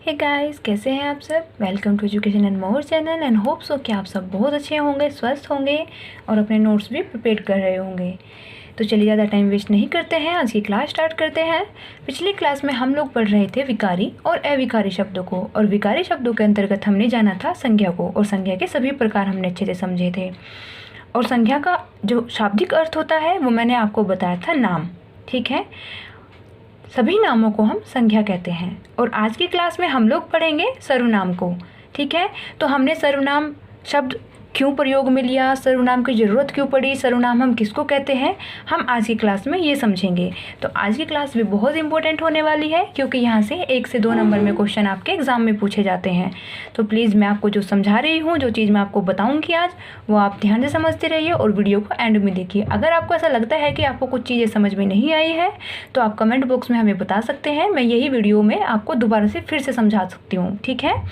Hey guys, कैसे हैं आप सब। Welcome to education and more channel and hope so कि आप सब बहुत अच्छे होंगे, स्वस्थ होंगे और अपने नोट्स भी प्रिपेयर कर रहे होंगे। तो चलिए ज़्यादा टाइम वेस्ट नहीं करते हैं, आज की क्लास स्टार्ट करते हैं। पिछली क्लास में हम लोग पढ़ रहे थे विकारी और अविकारी शब्दों को, और विकारी शब्दों के अंतर्गत हमने जाना था संज्ञा को, और संज्ञा के सभी प्रकार हमने अच्छे से समझे थे। और संज्ञा का जो शाब्दिक अर्थ होता है वो मैंने आपको बताया था नाम। ठीक है, सभी नामों को हम संज्ञा कहते हैं। और आज की क्लास में हम लोग पढ़ेंगे सर्वनाम को। ठीक है, तो हमने सर्वनाम शब्द क्यों प्रयोग में लिया, सर्वनाम की ज़रूरत क्यों पड़ी, सर्वनाम हम किसको कहते हैं, हम आज की क्लास में ये समझेंगे। तो आज की क्लास भी बहुत इंपॉर्टेंट होने वाली है, क्योंकि यहाँ से 1 से 2 नंबर में क्वेश्चन आपके एग्जाम में पूछे जाते हैं। तो प्लीज़ मैं आपको जो समझा रही हूँ, जो चीज़ मैं आपको बताऊँगी आज, वो आप ध्यान से समझते रहिए और वीडियो को एंड में देखिए। अगर आपको ऐसा लगता है कि आपको कुछ चीज़ें समझ में नहीं आई है तो आप कमेंट बॉक्स में हमें बता सकते हैं, मैं यही वीडियो में आपको दोबारा से फिर से समझा सकती हूँ। ठीक है,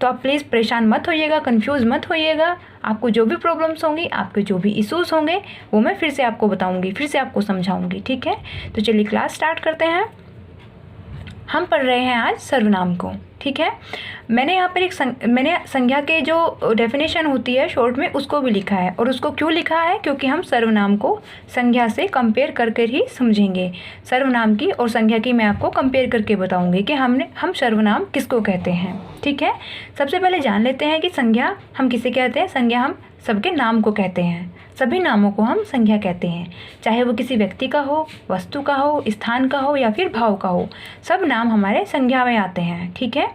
तो आप प्लीज़ परेशान मत होइएगा, कंफ्यूज मत होइएगा। आपको जो भी प्रॉब्लम्स होंगी, आपके जो भी इश्यूज़ होंगे, वो मैं फिर से आपको बताऊंगी, फिर से आपको समझाऊंगी। ठीक है, तो चलिए क्लास स्टार्ट करते हैं। हम पढ़ रहे हैं आज सर्वनाम को। ठीक है, मैंने यहाँ पर मैंने संज्ञा के जो डेफिनेशन होती है शॉर्ट में, उसको भी लिखा है। और उसको क्यों लिखा है, क्योंकि हम सर्वनाम को संज्ञा से कंपेयर करके ही समझेंगे। सर्वनाम की और संज्ञा की मैं आपको कंपेयर करके बताऊंगी कि हम सर्वनाम किसको कहते हैं। ठीक है, सबसे पहले जान लेते हैं कि संज्ञा हम किसे कहते हैं। संज्ञा हम सबके नाम को कहते हैं, सभी नामों को हम संज्ञा कहते हैं, चाहे वो किसी व्यक्ति का हो, वस्तु का हो, स्थान का हो या फिर भाव का हो, सब नाम हमारे संज्ञा में आते हैं। ठीक है,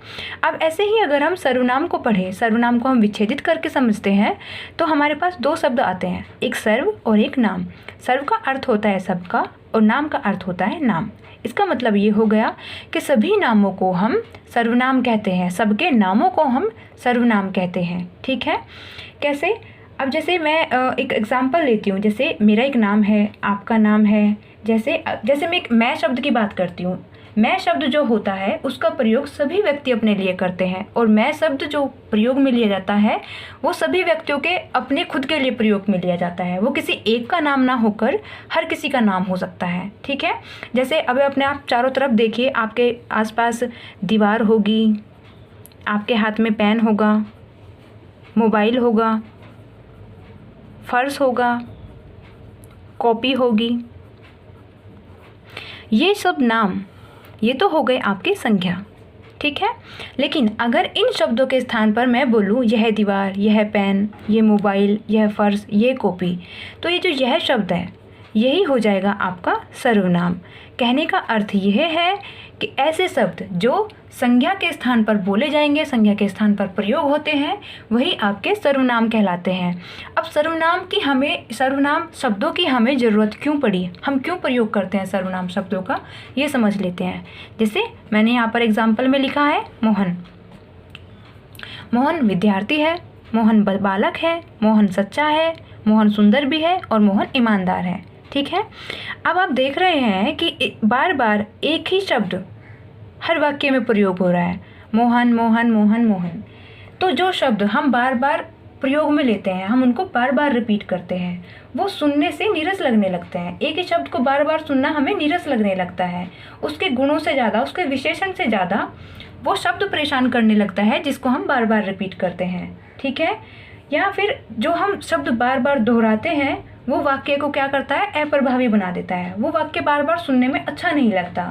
अब ऐसे ही अगर हम सर्वनाम को पढ़ें, सर्वनाम को हम विच्छेदित करके समझते हैं, तो हमारे पास 2 शब्द आते हैं, एक सर्व और एक नाम। सर्व का अर्थ होता है सबका और नाम का अर्थ होता है नाम। इसका मतलब ये हो गया कि सभी नामों को हम सर्वनाम कहते हैं, सबके नामों को हम सर्वनाम कहते हैं। ठीक है, कैसे? अब जैसे मैं एक एग्जांपल लेती हूँ, जैसे मेरा एक नाम है, आपका नाम है। जैसे मैं शब्द की बात करती हूँ, मैं शब्द जो होता है उसका प्रयोग सभी व्यक्ति अपने लिए करते हैं, और मैं शब्द जो प्रयोग में लिया जाता है वो सभी व्यक्तियों के अपने खुद के लिए प्रयोग में लिया जाता है। वो किसी एक का नाम ना होकर हर किसी का नाम हो सकता है। ठीक है, जैसे अब अपने आप चारों तरफ देखिए, आपके आसपास दीवार होगी, आपके हाथ में पेन होगा, मोबाइल होगा, फर्श होगा, कॉपी होगी, ये सब नाम, ये तो हो गए आपके संज्ञा। ठीक है, लेकिन अगर इन शब्दों के स्थान पर मैं बोलूँ यह दीवार, यह पेन, ये मोबाइल, यह फर्श, ये कॉपी, तो ये जो यह शब्द है यही हो जाएगा आपका सर्वनाम। कहने का अर्थ यह है कि ऐसे शब्द जो संज्ञा के स्थान पर बोले जाएंगे, संज्ञा के स्थान पर प्रयोग होते हैं, वही आपके सर्वनाम कहलाते हैं। अब सर्वनाम शब्दों की हमें ज़रूरत क्यों पड़ी, हम क्यों प्रयोग करते हैं सर्वनाम शब्दों का, ये समझ लेते हैं। जैसे मैंने यहाँ पर एग्जाम्पल में लिखा है मोहन। मोहन विद्यार्थी है, मोहन बालक है, मोहन सच्चा है, मोहन सुंदर भी है और मोहन ईमानदार है। ठीक है, अब आप देख रहे हैं कि बार बार एक ही शब्द हर वाक्य में प्रयोग हो रहा है, मोहन मोहन मोहन मोहन। तो जो शब्द हम बार बार प्रयोग में लेते हैं, हम उनको बार बार रिपीट करते हैं, वो सुनने से नीरस लगने लगते हैं। एक ही शब्द को बार बार सुनना हमें नीरस लगने लगता है। उसके गुणों से ज़्यादा, उसके विशेषण से ज़्यादा वो शब्द परेशान करने लगता है जिसको हम बार बार रिपीट करते हैं। ठीक है, या फिर जो हम शब्द बार बार दोहराते हैं वो वाक्य को क्या करता है, अप्रभावी बना देता है। वो वाक्य बार बार सुनने में अच्छा नहीं लगता।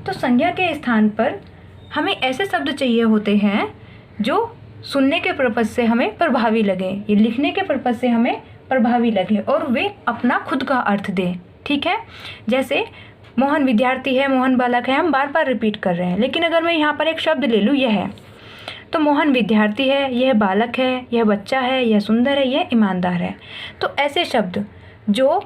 तो संज्ञा के स्थान पर हमें ऐसे शब्द चाहिए होते हैं जो सुनने के पर्पज से हमें प्रभावी लगे, ये लिखने के पर्पज से हमें प्रभावी लगे और वे अपना खुद का अर्थ दें। ठीक है, जैसे मोहन विद्यार्थी है, मोहन बालक है, हम बार बार रिपीट कर रहे हैं। लेकिन अगर मैं यहाँ पर एक शब्द ले लूँ यह है, तो मोहन विद्यार्थी है, यह बालक है, यह बच्चा है, यह सुंदर है, यह ईमानदार है। तो ऐसे शब्द जो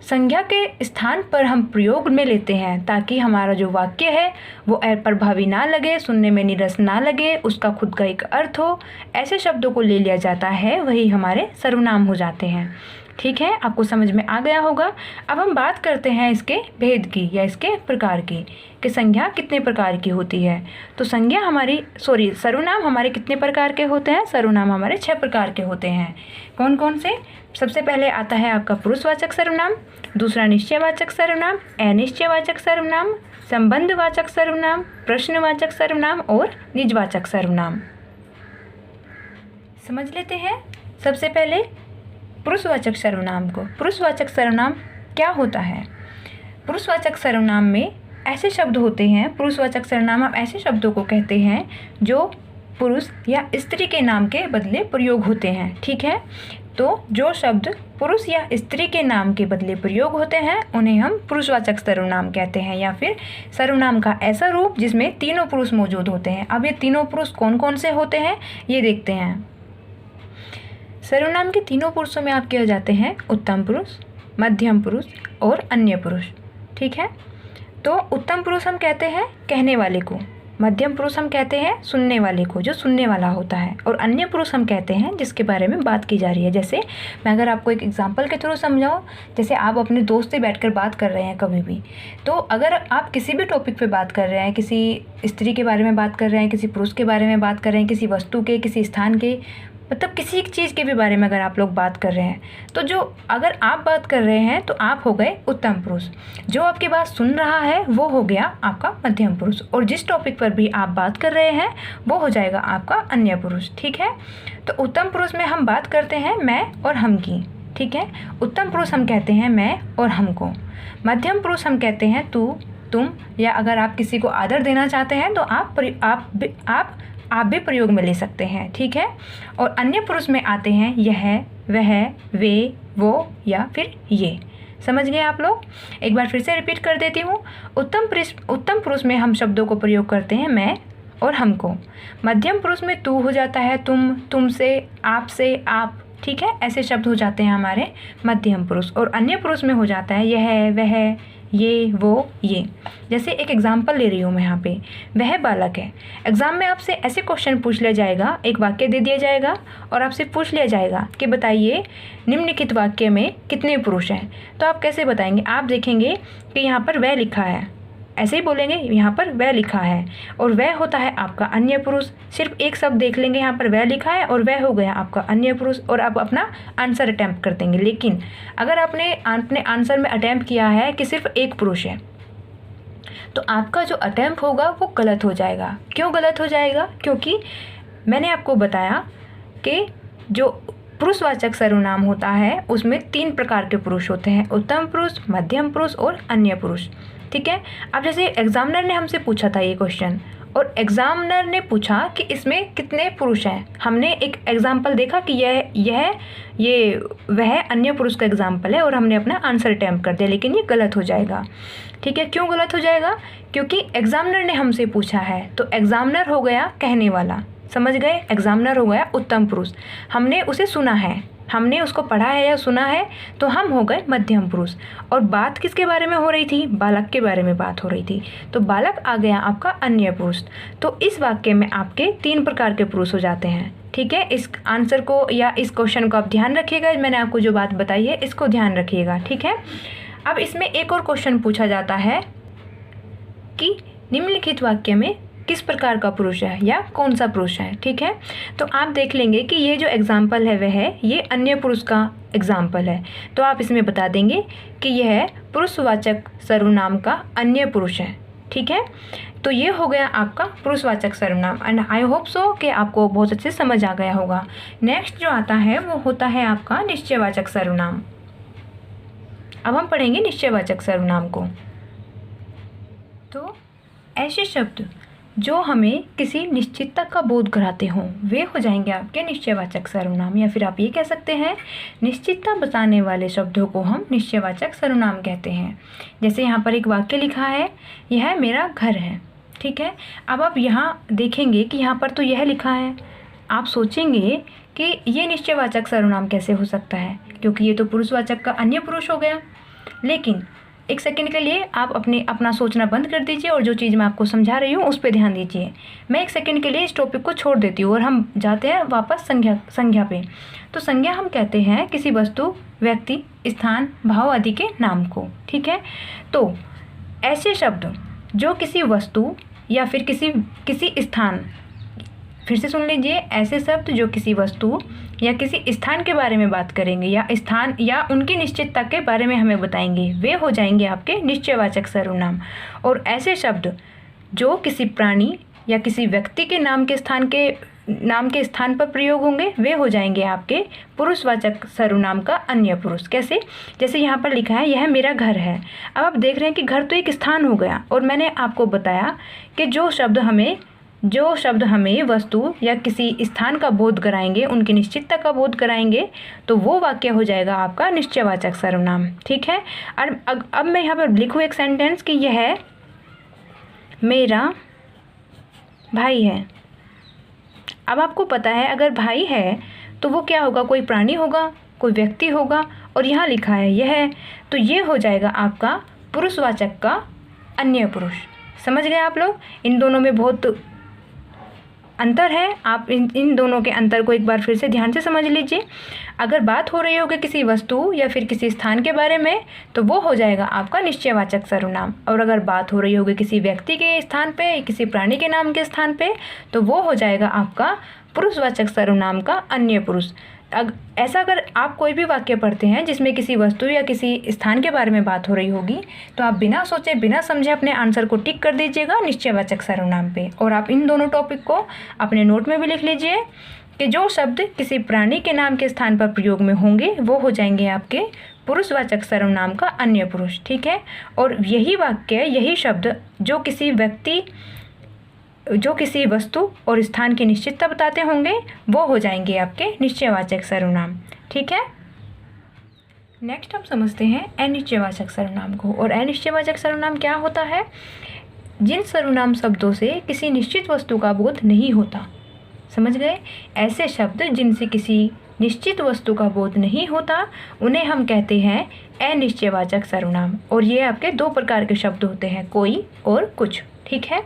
संज्ञा के स्थान पर हम प्रयोग में लेते हैं ताकि हमारा जो वाक्य है वो अप्रभावी ना लगे, सुनने में नीरस ना लगे, उसका खुद का एक अर्थ हो, ऐसे शब्दों को ले लिया जाता है, वही हमारे सर्वनाम हो जाते हैं। ठीक है, आपको समझ में आ गया होगा। अब हम बात करते हैं इसके भेद की या इसके प्रकार की, कि संज्ञा कितने प्रकार की होती है। तो सर्वनाम हमारे कितने प्रकार के होते हैं। सर्वनाम हमारे 6 प्रकार के होते हैं। कौन कौन से? सबसे पहले आता है आपका पुरुषवाचक सर्वनाम, दूसरा निश्चयवाचक सर्वनाम, अनिश्चयवाचक सर्वनाम, संबंधवाचक सर्वनाम, प्रश्नवाचक सर्वनाम और निजवाचक सर्वनाम। समझ लेते हैं सबसे पहले पुरुषवाचक सर्वनाम को। पुरुषवाचक सर्वनाम क्या होता है? पुरुषवाचक सर्वनाम में ऐसे शब्द होते हैं, पुरुषवाचक सर्वनाम आप ऐसे शब्दों को कहते हैं जो पुरुष या स्त्री के नाम के बदले प्रयोग होते हैं। ठीक है, तो जो शब्द पुरुष या स्त्री के नाम के बदले प्रयोग होते हैं उन्हें हम पुरुषवाचक सर्वनाम कहते हैं, या फिर सर्वनाम का ऐसा रूप जिसमें तीनों पुरुष मौजूद होते हैं। अब ये तीनों पुरुष कौन कौन से होते हैं ये देखते हैं। सर्वनाम के तीनों पुरुषों में आपके हो जाते हैं उत्तम पुरुष, मध्यम पुरुष और अन्य पुरुष। ठीक है, तो उत्तम पुरुष हम कहते हैं कहने वाले को, मध्यम पुरुष हम कहते हैं सुनने वाले को, जो सुनने वाला होता है, और अन्य पुरुष हम कहते हैं जिसके बारे में बात की जा रही है। जैसे मैं अगर आपको एक एग्जांपल के थ्रू समझाऊं, जैसे आप अपने दोस्त से बैठकर बात कर रहे हैं कभी भी, तो अगर आप किसी भी टॉपिक पे बात कर रहे हैं, किसी स्त्री के बारे में बात कर रहे हैं, किसी पुरुष के बारे में बात कर रहे हैं, किसी वस्तु के, किसी स्थान के, मतलब किसी एक चीज़ के भी बारे में अगर आप लोग बात कर रहे हैं, तो जो अगर आप बात कर रहे हैं तो आप हो गए उत्तम पुरुष, जो आपकी बात सुन रहा है वो हो गया आपका मध्यम पुरुष, और जिस टॉपिक पर भी आप बात कर रहे हैं वो हो जाएगा आपका अन्य पुरुष। ठीक है, तो उत्तम पुरुष में हम बात करते हैं मैं और हम की। ठीक है, उत्तम पुरुष हम कहते हैं मैं और हमको, मध्यम पुरुष हम कहते हैं तू, तुम, या अगर आप किसी को आदर देना चाहते हैं तो आप भी प्रयोग में ले सकते हैं। ठीक है, और अन्य पुरुष में आते हैं यह, वह, वे, वो या फिर ये। समझ गए आप लोग? एक बार फिर से रिपीट कर देती हूँ। उत्तम पुरुष में हम शब्दों को प्रयोग करते हैं मैं और हमको। मध्यम पुरुष में तू हो जाता है तुम, तुमसे, आपसे, आप। ठीक है, ऐसे शब्द हो जाते हैं हमारे मध्यम पुरुष। और अन्य पुरुष में हो जाता है यह, वह, ये, वो, ये। जैसे एक एग्जाम्पल ले रही हूँ मैं यहाँ पे, वह बालक है। एग्ज़ाम में आपसे ऐसे क्वेश्चन पूछ लिया जाएगा, एक वाक्य दे दिया जाएगा और आपसे पूछ लिया जाएगा कि बताइए निम्नलिखित वाक्य में कितने पुरुष हैं। तो आप कैसे बताएंगे? आप देखेंगे कि यहाँ पर वह लिखा है, ऐसे ही बोलेंगे यहाँ पर वह लिखा है, और वह होता है आपका अन्य पुरुष। सिर्फ एक शब्द देख लेंगे, यहाँ पर वह लिखा है और वह हो गया आपका अन्य पुरुष, और आप अपना आंसर अटैम्प्ट कर देंगे। लेकिन अगर आपने अपने आंसर में अटैम्प्ट किया है कि सिर्फ एक पुरुष है, तो आपका जो अटैम्प्ट होगा वो गलत हो जाएगा। क्यों गलत हो जाएगा? क्योंकि मैंने आपको बताया कि जो पुरुषवाचक सर्वनाम होता है उसमें 3 प्रकार के पुरुष होते हैं, उत्तम पुरुष, मध्यम पुरुष और अन्य पुरुष। ठीक है, अब जैसे एग्जामिनर ने हमसे पूछा था ये क्वेश्चन, और एग्जामिनर ने पूछा कि इसमें कितने पुरुष हैं। हमने एक एग्जाम्पल देखा कि ये वह अन्य पुरुष का एग्जाम्पल है, और हमने अपना आंसर अटैम्प्ट कर दिया, लेकिन ये गलत हो जाएगा। ठीक है, क्यों गलत हो जाएगा? क्योंकि एग्जामिनर ने हमसे पूछा है, तो एग्जामिनर हो गया कहने वाला। समझ गए? एग्जामिनर हो गया उत्तम पुरुष, हमने उसे सुना है, हमने उसको पढ़ा है या सुना है, तो हम हो गए मध्यम पुरुष। और बात किसके बारे में हो रही थी? बालक के बारे में बात हो रही थी, तो बालक आ गया आपका अन्य पुरुष। तो इस वाक्य में आपके 3 प्रकार के पुरुष हो जाते हैं। ठीक है, इस आंसर को या इस क्वेश्चन को आप ध्यान रखिएगा, मैंने आपको जो बात बताई है इसको ध्यान रखिएगा। ठीक है, अब इसमें एक और क्वेश्चन पूछा जाता है कि निम्नलिखित वाक्य में किस प्रकार का पुरुष है या कौन सा पुरुष है। ठीक है, तो आप देख लेंगे कि ये जो एग्जाम्पल है वह ये अन्य पुरुष का एग्जाम्पल है, तो आप इसमें बता देंगे कि यह पुरुषवाचक सर्वनाम का अन्य पुरुष है। ठीक है, तो ये हो गया आपका पुरुषवाचक सर्वनाम, एंड आई होप सो कि आपको बहुत अच्छे समझ आ गया होगा। नेक्स्ट जो आता है वो होता है आपका निश्चयवाचक सर्वनाम। अब हम पढ़ेंगे निश्चयवाचक सर्वनाम को। तो ऐसे शब्द जो हमें किसी निश्चितता का बोध कराते हों वे हो जाएंगे आपके निश्चयवाचक सर्वनाम, या फिर आप ये कह सकते हैं निश्चितता बताने वाले शब्दों को हम निश्चयवाचक सर्वनाम कहते हैं। जैसे यहाँ पर एक वाक्य लिखा है, यह मेरा घर है। ठीक है, अब आप यहाँ देखेंगे कि यहाँ पर तो यह लिखा है, आप सोचेंगे कि ये निश्चयवाचक सर्वनाम कैसे हो सकता है, क्योंकि ये तो पुरुषवाचक का अन्य पुरुष हो गया। लेकिन एक सेकंड के लिए आप अपना सोचना बंद कर दीजिए और जो चीज़ मैं आपको समझा रही हूँ उस पर ध्यान दीजिए। मैं एक सेकंड के लिए इस टॉपिक को छोड़ देती हूँ और हम जाते हैं वापस संज्ञा पे। तो संज्ञा हम कहते हैं किसी वस्तु, व्यक्ति, स्थान, भाव आदि के नाम को। ठीक है, तो ऐसे शब्द जो किसी वस्तु या फिर किसी स्थान, फिर से सुन लीजिए, ऐसे शब्द जो किसी वस्तु या किसी स्थान के बारे में बात करेंगे या स्थान या उनकी निश्चितता के बारे में हमें बताएंगे, वे हो जाएंगे आपके निश्चयवाचक सर्वनाम। और ऐसे शब्द जो किसी प्राणी या किसी व्यक्ति के नाम के स्थान पर प्रयोग होंगे, वे हो जाएंगे आपके पुरुषवाचक सर्वनाम का अन्य पुरुष। कैसे? जैसे यहाँ पर लिखा है यह मेरा घर है। अब आप देख रहे हैं कि घर तो एक स्थान हो गया, और मैंने आपको बताया कि जो शब्द हमें वस्तु या किसी स्थान का बोध कराएंगे, उनकी निश्चितता का बोध कराएंगे, तो वो वाक्य हो जाएगा आपका निश्चयवाचक सर्वनाम। ठीक है। और अब मैं यहाँ पर लिखूँ एक सेंटेंस कि यह मेरा भाई है। अब आपको पता है अगर भाई है तो वो क्या होगा, कोई प्राणी होगा, कोई व्यक्ति होगा, और यहाँ लिखा है यह, तो ये हो जाएगा आपका पुरुषवाचक का अन्य पुरुष। समझ गए आप लोग? इन दोनों में बहुत अंतर है। आप इन दोनों के अंतर को एक बार फिर से ध्यान से समझ लीजिए। अगर बात हो रही होगी किसी वस्तु या फिर किसी स्थान के बारे में, तो वो हो जाएगा आपका निश्चयवाचक सर्वनाम। और अगर बात हो रही होगी किसी व्यक्ति के स्थान पे, किसी प्राणी के नाम के स्थान पे, तो वो हो जाएगा आपका पुरुषवाचक सर्वनाम का अन्य पुरुष। ऐसा अगर आप कोई भी वाक्य पढ़ते हैं जिसमें किसी वस्तु या किसी स्थान के बारे में बात हो रही होगी, तो आप बिना सोचे बिना समझे अपने आंसर को टिक कर दीजिएगा निश्चयवाचक सर्वनाम पे। और आप इन दोनों टॉपिक को अपने नोट में भी लिख लीजिए कि जो शब्द किसी प्राणी के नाम के स्थान पर प्रयोग में होंगे, वो हो जाएंगे आपके पुरुषवाचक सर्वनाम का अन्य पुरुष। ठीक है। और यही वाक्य, यही शब्द जो किसी वस्तु और स्थान की निश्चितता बताते होंगे, वो हो जाएंगे आपके निश्चयवाचक सर्वनाम। ठीक है। नेक्स्ट हम समझते हैं अनिश्चयवाचक सर्वनाम को। और अनिश्चयवाचक सर्वनाम क्या होता है? जिन सर्वनाम शब्दों से किसी निश्चित वस्तु का बोध नहीं होता। समझ गए? ऐसे शब्द जिनसे किसी निश्चित वस्तु का बोध नहीं होता, उन्हें हम कहते हैं अनिश्चयवाचक सर्वनाम। और ये आपके दो प्रकार के शब्द होते हैं, कोई और कुछ। ठीक है।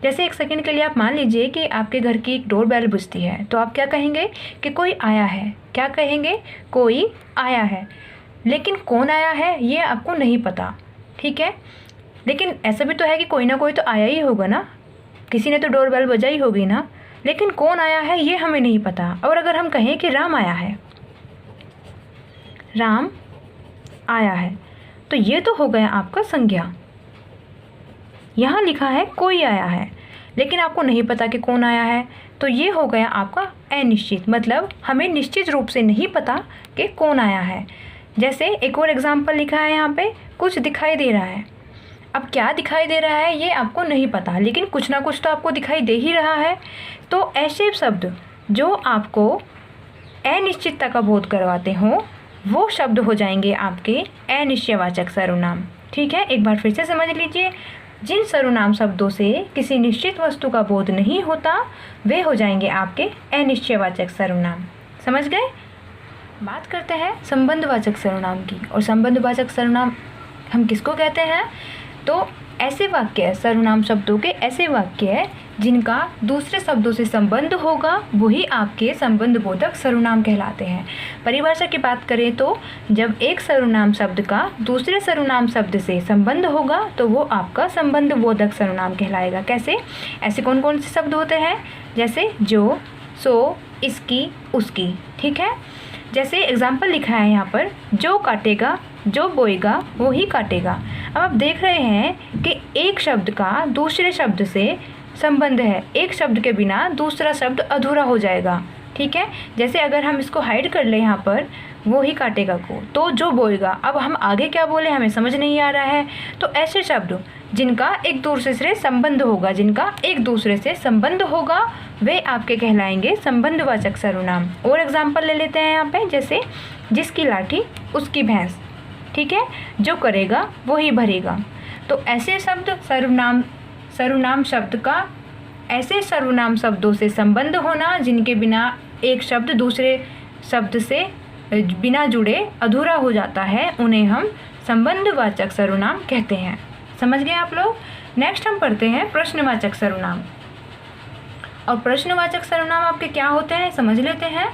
जैसे एक सेकंड के लिए आप मान लीजिए कि आपके घर की एक डोरबेल बजती है, तो आप क्या कहेंगे कि कोई आया है। क्या कहेंगे? कोई आया है। लेकिन कौन आया है ये आपको नहीं पता। ठीक है। लेकिन ऐसा भी तो है कि कोई ना कोई तो आया ही होगा ना, किसी ने तो डोरबेल बजाई होगी ना। लेकिन कौन आया है ये हमें नहीं पता। और अगर हम कहें कि राम आया है, राम आया है, तो ये तो हो गया आपका संज्ञा। यहाँ लिखा है कोई आया है, लेकिन आपको नहीं पता कि कौन आया है, तो ये हो गया आपका अनिश्चित। मतलब हमें निश्चित रूप से नहीं पता कि कौन आया है। जैसे एक और एग्जाम्पल लिखा है यहाँ पे, कुछ दिखाई दे रहा है। अब क्या दिखाई दे रहा है ये आपको नहीं पता, लेकिन कुछ ना कुछ तो आपको दिखाई दे ही रहा है। तो ऐसे शब्द जो आपको अनिश्चितता का बोध करवाते हों, वो शब्द हो जाएंगे आपके अनिश्चयवाचक सर्वनाम। ठीक है। एक बार फिर से समझ लीजिए, जिन सर्वनाम शब्दों से किसी निश्चित वस्तु का बोध नहीं होता, वे हो जाएंगे आपके अनिश्चयवाचक सर्वनाम। समझ गए? बात करते हैं संबंधवाचक सर्वनाम की। और संबंधवाचक सर्वनाम हम किसको कहते हैं? तो ऐसे वाक्य, सर्वनाम शब्दों के ऐसे वाक्य जिनका दूसरे शब्दों से संबंध होगा, वही आपके संबंध बोधक सर्वनाम कहलाते हैं। परिभाषा की बात करें तो जब एक सर्वनाम शब्द का दूसरे सर्वनाम शब्द से संबंध होगा, तो वो आपका संबंध बोधक सर्वनाम कहलाएगा। कैसे? ऐसे कौन कौन से शब्द होते हैं? जैसे जो, सो, इसकी, उसकी। ठीक है। जैसे एग्जाम्पल लिखा है यहाँ पर, जो काटेगा, जो बोएगा वो ही काटेगा। अब आप देख रहे हैं कि एक शब्द का दूसरे शब्द से संबंध है, एक शब्द के बिना दूसरा शब्द अधूरा हो जाएगा। ठीक है। जैसे अगर हम इसको हाइड कर लें यहाँ पर, वो ही काटेगा को, तो जो बोएगा, अब हम आगे क्या बोले हमें समझ नहीं आ रहा है। तो ऐसे शब्द जिनका एक दूसरे से संबंध होगा, वे आपके कहलाएंगे संबंधवाचक सर्वनाम। और एग्जाम्पल ले लेते हैं यहाँ पे, जैसे जिसकी लाठी उसकी भैंस। ठीक है। जो करेगा वो ही भरेगा। तो ऐसे शब्द सर्वनाम शब्द का ऐसे सर्वनाम शब्दों से संबंध होना जिनके बिना एक शब्द दूसरे शब्द से बिना जुड़े अधूरा हो जाता है, उन्हें हम संबंधवाचक सर्वनाम कहते हैं। समझ गए आप लोग? नेक्स्ट हम पढ़ते हैं प्रश्नवाचक सर्वनाम। और प्रश्नवाचक सर्वनाम आपके क्या होते हैं समझ लेते हैं।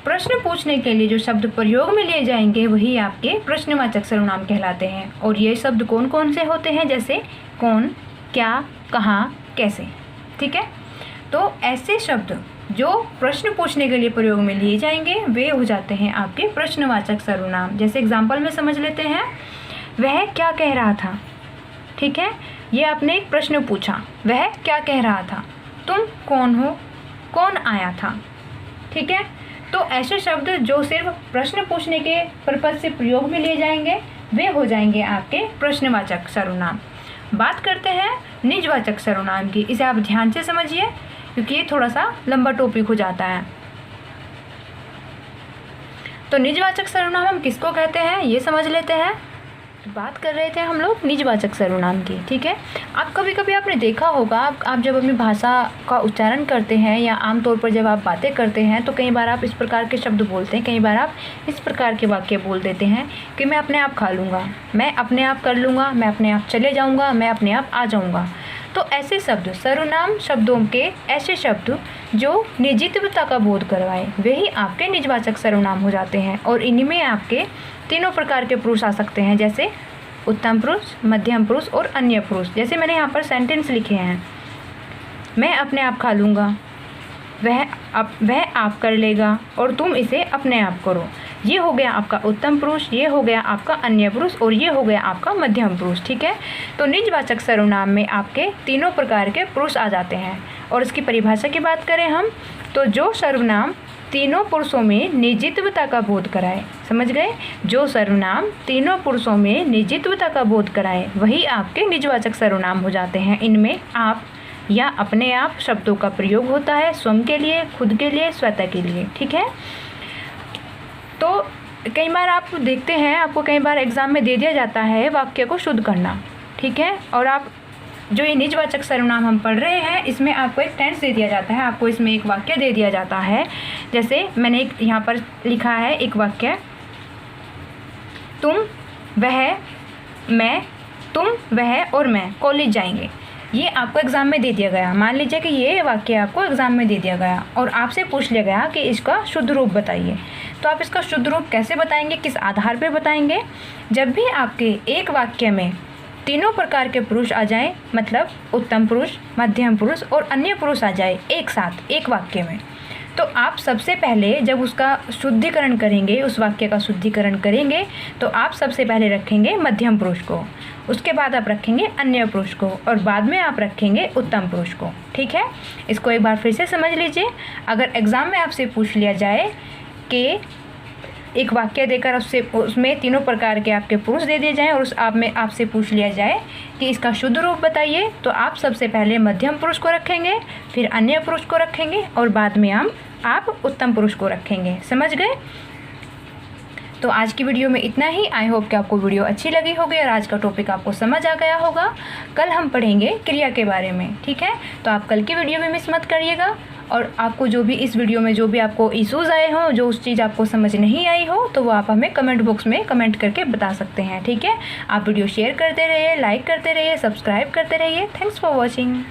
प्रश्न पूछने के लिए जो शब्द प्रयोग में लिए जाएंगे, वही आपके प्रश्नवाचक सर्वनाम कहलाते हैं। और ये शब्द कौन कौन से होते हैं? जैसे कौन, क्या, कहाँ, कैसे। ठीक है। तो ऐसे शब्द जो प्रश्न पूछने के लिए प्रयोग में लिए जाएंगे वे हो जाते हैं आपके प्रश्नवाचक सर्वनाम। जैसे एग्जाम्पल में समझ लेते हैं, वह क्या कह रहा था। ठीक है, ये आपने एक प्रश्न पूछा, वह क्या कह रहा था। तुम कौन हो, कौन आया था। ठीक है, तो ऐसे शब्द जो सिर्फ प्रश्न पूछने के पर्पज से प्रयोग में लिए जाएंगे वे हो जाएंगे आपके प्रश्नवाचक सर्वनाम। बात करते हैं निजवाचक सर्वनाम की। इसे आप ध्यान से समझिए क्योंकि ये थोड़ा सा लंबा टॉपिक हो जाता है। तो निजवाचक सर्वनाम हम किसको कहते हैं ये समझ लेते हैं। बात कर रहे थे हम लोग निजवाचक सर्वनाम की। ठीक है, आप कभी कभी आपने देखा होगा, आप जब अपनी भाषा का उच्चारण करते हैं या आमतौर पर जब आप बातें करते हैं तो कई बार आप इस प्रकार के शब्द बोलते हैं, कई बार आप इस प्रकार के वाक्य बोल देते हैं कि मैं अपने आप खा लूँगा, मैं अपने आप कर लूँगा, मैं अपने आप चले जाऊँगा, मैं अपने आप आ जाऊँगा। तो ऐसे शब्द, सर्वनाम शब्दों के ऐसे शब्द जो निजित्वता का बोध करवाए वही आपके निजवाचक सर्वनाम हो जाते हैं। और इनमें आपके तीनों प्रकार के पुरुष आ सकते हैं, जैसे उत्तम पुरुष, मध्यम पुरुष और अन्य पुरुष। जैसे मैंने यहाँ पर सेंटेंस लिखे हैं, मैं अपने आप खा लूँगा, वह आप कर लेगा और तुम इसे अपने आप करो। ये हो गया आपका उत्तम पुरुष, ये हो गया आपका अन्य पुरुष और ये हो गया आपका मध्यम पुरुष। ठीक है, तो निजवाचक सर्वनाम में आपके तीनों प्रकार के पुरुष आ जाते हैं। और इसकी परिभाषा की बात करें हम तो जो सर्वनाम तीनों पुरुषों में निजित्वता का बोध कराए, समझ गए, जो सर्वनाम तीनों पुरुषों में निजित्वता का बोध कराए वही आपके निजवाचक सर्वनाम हो जाते हैं। इनमें आप या अपने आप शब्दों का प्रयोग होता है स्वयं के लिए, खुद के लिए, स्वतः के लिए। ठीक है, तो कई बार आप देखते हैं, आपको कई बार एग्ज़ाम में दे दिया जाता है वाक्य को शुद्ध करना। ठीक है, और आप जो ये निजवाचक सर्वनाम हम पढ़ रहे हैं इसमें आपको एक टेंस दे दिया जाता है, आपको इसमें एक वाक्य दे दिया जाता है। जैसे मैंने एक यहाँ पर लिखा है एक वाक्य, तुम, वह, मैं, तुम, वह और मैं कॉलेज जाएंगे। ये आपको एग्ज़ाम में दे दिया गया। मान लीजिए कि ये वाक्य आपको एग्ज़ाम में दे दिया गया और आपसे पूछ लिया गया कि इसका शुद्ध रूप बताइए। तो आप इसका शुद्ध रूप कैसे बताएंगे, किस आधार पर बताएंगे। जब भी आपके एक वाक्य में तीनों प्रकार के पुरुष आ जाए, मतलब उत्तम पुरुष, मध्यम पुरुष और अन्य पुरुष आ जाए एक साथ एक वाक्य में, तो आप सबसे पहले जब उसका शुद्धिकरण करेंगे, उस वाक्य का शुद्धिकरण करेंगे तो आप सबसे पहले रखेंगे मध्यम पुरुष को, उसके बाद आप रखेंगे अन्य पुरुष को और बाद में आप रखेंगे उत्तम पुरुष को। ठीक है, इसको एक बार फिर से समझ लीजिए। अगर एग्ज़ाम में आपसे पूछ लिया जाए कि एक वाक्य देकर उसमें तीनों प्रकार के आपके पुरुष दे दिए जाएं और उस आप में आपसे पूछ लिया जाए कि इसका शुद्ध रूप बताइए, तो आप सबसे पहले मध्यम पुरुष को रखेंगे, फिर अन्य पुरुष को रखेंगे और बाद में आप उत्तम पुरुष को रखेंगे। समझ गए। तो आज की वीडियो में इतना ही। आई होप कि आपको वीडियो अच्छी लगी होगी और आज का टॉपिक आपको समझ आ गया होगा। कल हम पढ़ेंगे क्रिया के बारे में। ठीक है, तो आप कल की वीडियो में मिस मत करिएगा। और आपको जो भी इस वीडियो में जो भी आपको इश्यूज़ आए हों, जो उस चीज़ आपको समझ नहीं आई हो, तो वो आप हमें कमेंट बॉक्स में कमेंट करके बता सकते हैं। ठीक है, आप वीडियो शेयर करते रहिए, लाइक करते रहिए, सब्सक्राइब करते रहिए। Thanks for watching.